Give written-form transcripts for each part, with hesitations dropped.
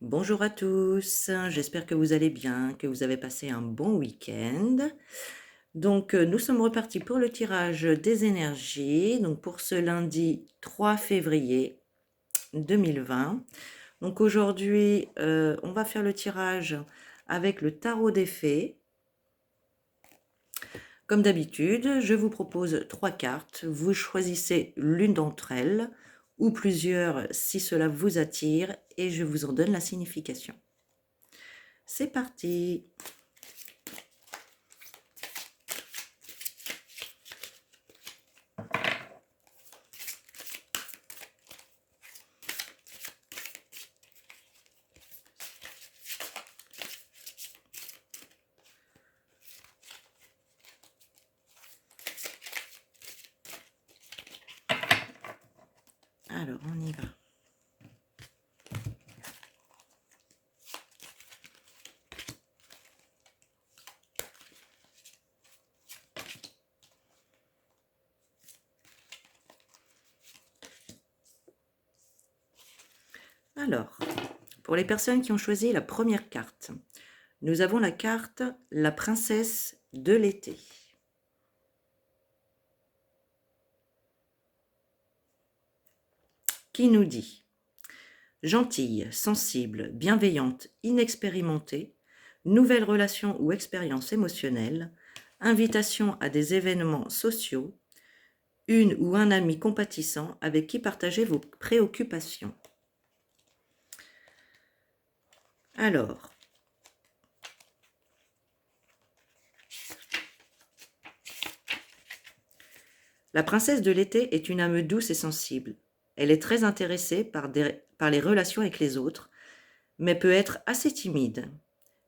Bonjour à tous, j'espère que vous allez bien, que vous avez passé un bon week-end. Donc, nous sommes repartis pour le tirage des énergies, donc pour ce lundi 3 février 2020. Donc aujourd'hui, on va faire le tirage avec le tarot des fées. Comme d'habitude, je vous propose 3 cartes. Vous choisissez l'une d'entre elles ou plusieurs si cela vous attire et je vous en donne la signification. C'est parti! Alors, on y va. Alors, pour les personnes qui ont choisi la première carte, nous avons la carte La princesse de l'été. Qui nous dit: gentille, sensible, bienveillante, inexpérimentée, nouvelle relation ou expérience émotionnelle, invitation à des événements sociaux, une ou un ami compatissant avec qui partager vos préoccupations. Alors, la princesse de l'été est une âme douce et sensible. Elle est très intéressée par les relations avec les autres, mais peut être assez timide.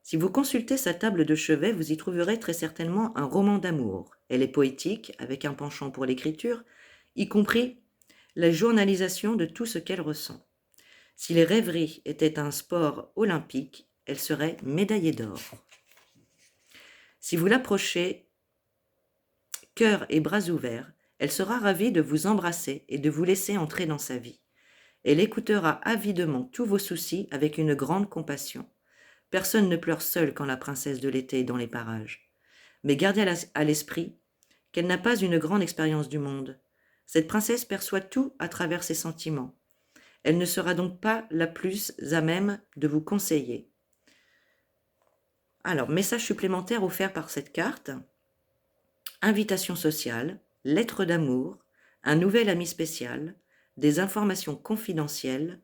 Si vous consultez sa table de chevet, vous y trouverez très certainement un roman d'amour. Elle est poétique, avec un penchant pour l'écriture, y compris la journalisation de tout ce qu'elle ressent. Si les rêveries étaient un sport olympique, elle serait médaillée d'or. Si vous l'approchez, cœur et bras ouverts, elle sera ravie de vous embrasser et de vous laisser entrer dans sa vie. Elle écoutera avidement tous vos soucis avec une grande compassion. Personne ne pleure seul quand la princesse de l'été est dans les parages. Mais gardez à l'esprit qu'elle n'a pas une grande expérience du monde. Cette princesse perçoit tout à travers ses sentiments. Elle ne sera donc pas la plus à même de vous conseiller. Alors, message supplémentaire offert par cette carte: invitation sociale, lettre d'amour, un nouvel ami spécial, des informations confidentielles,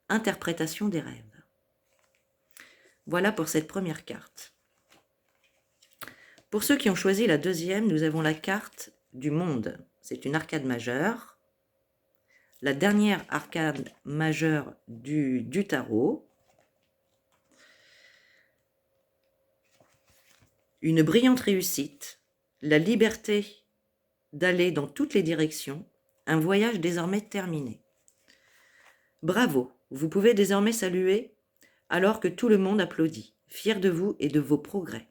interprétation des rêves. Voilà pour cette première carte. Pour ceux qui ont choisi la deuxième, nous avons la carte du monde. C'est une arcade majeure, la dernière arcade majeure du tarot. Une brillante réussite, la liberté d'aller dans toutes les directions, un voyage désormais terminé. Bravo, vous pouvez désormais saluer alors que tout le monde applaudit, fier de vous et de vos progrès.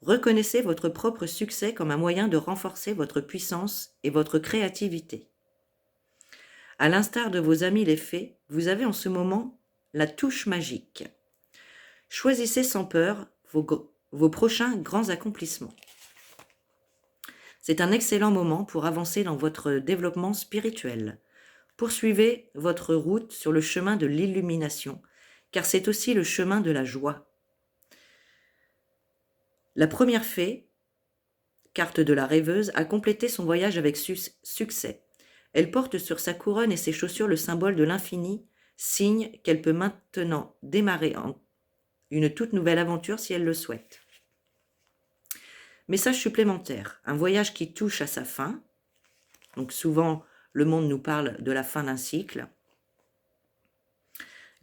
Reconnaissez votre propre succès comme un moyen de renforcer votre puissance et votre créativité. À l'instar de vos amis les fées, vous avez en ce moment la touche magique. Choisissez sans peur vos prochains grands accomplissements. C'est un excellent moment pour avancer dans votre développement spirituel. Poursuivez votre route sur le chemin de l'illumination, car c'est aussi le chemin de la joie. La première fée, carte de la rêveuse, a complété son voyage avec succès. Elle porte sur sa couronne et ses chaussures le symbole de l'infini, signe qu'elle peut maintenant démarrer une toute nouvelle aventure si elle le souhaite. Message supplémentaire: un voyage qui touche à sa fin. Donc souvent, le monde nous parle de la fin d'un cycle.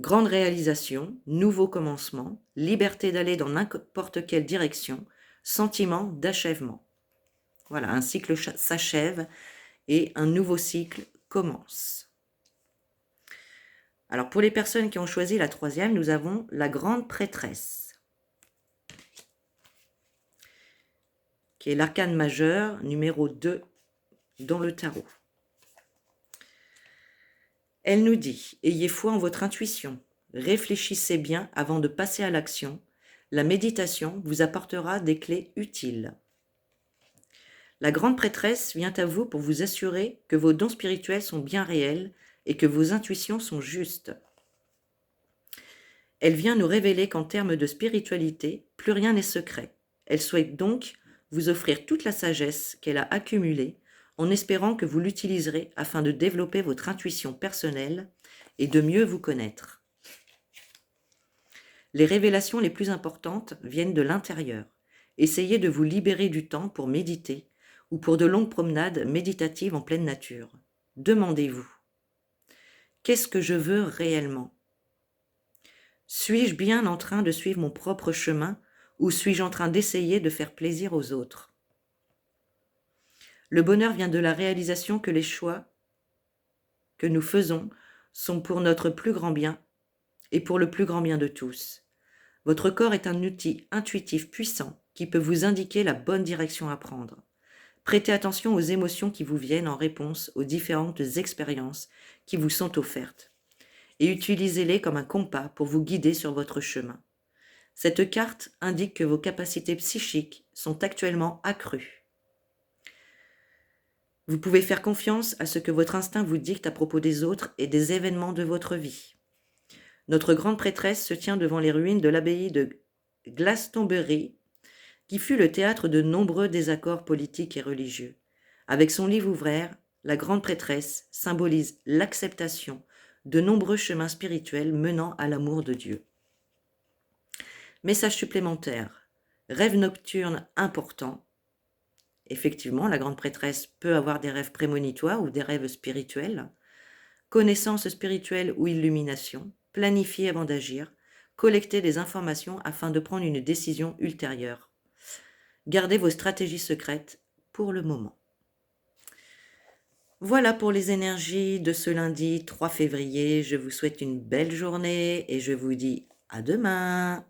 Grande réalisation, nouveau commencement, liberté d'aller dans n'importe quelle direction, sentiment d'achèvement. Voilà, un cycle s'achève et un nouveau cycle commence. Alors pour les personnes qui ont choisi la troisième, nous avons la grande prêtresse, qui est l'arcane majeure numéro 2 dans le tarot. Elle nous dit: ayez foi en votre intuition, Réfléchissez bien avant de passer à l'action. La méditation vous apportera des clés utiles. La grande prêtresse vient à vous pour vous assurer que vos dons spirituels sont bien réels et que vos intuitions sont justes. Elle vient nous révéler qu'en termes de spiritualité, plus rien n'est secret. Elle souhaite donc vous offrir toute la sagesse qu'elle a accumulée en espérant que vous l'utiliserez afin de développer votre intuition personnelle et de mieux vous connaître. Les révélations les plus importantes viennent de l'intérieur. Essayez de vous libérer du temps pour méditer ou pour de longues promenades méditatives en pleine nature. Demandez-vous, qu'est-ce que je veux réellement ? Suis-je bien en train de suivre mon propre chemin ou suis-je en train d'essayer de faire plaisir aux autres ? Le bonheur vient de la réalisation que les choix que nous faisons sont pour notre plus grand bien et pour le plus grand bien de tous. Votre corps est un outil intuitif puissant qui peut vous indiquer la bonne direction à prendre. Prêtez attention aux émotions qui vous viennent en réponse aux différentes expériences qui vous sont offertes et utilisez-les comme un compas pour vous guider sur votre chemin. Cette carte indique que vos capacités psychiques sont actuellement accrues. Vous pouvez faire confiance à ce que votre instinct vous dicte à propos des autres et des événements de votre vie. Notre grande prêtresse se tient devant les ruines de l'abbaye de Glastonbury, qui fut le théâtre de nombreux désaccords politiques et religieux. Avec son livre ouvert, la grande prêtresse symbolise l'acceptation de nombreux chemins spirituels menant à l'amour de Dieu. Message supplémentaire. Rêve nocturne important. Effectivement, la grande prêtresse peut avoir des rêves prémonitoires ou des rêves spirituels. Connaissance spirituelle ou illumination. Planifier avant d'agir. Collecter des informations afin de prendre une décision ultérieure. Gardez vos stratégies secrètes pour le moment. Voilà pour les énergies de ce lundi 3 février. Je vous souhaite une belle journée et je vous dis à demain.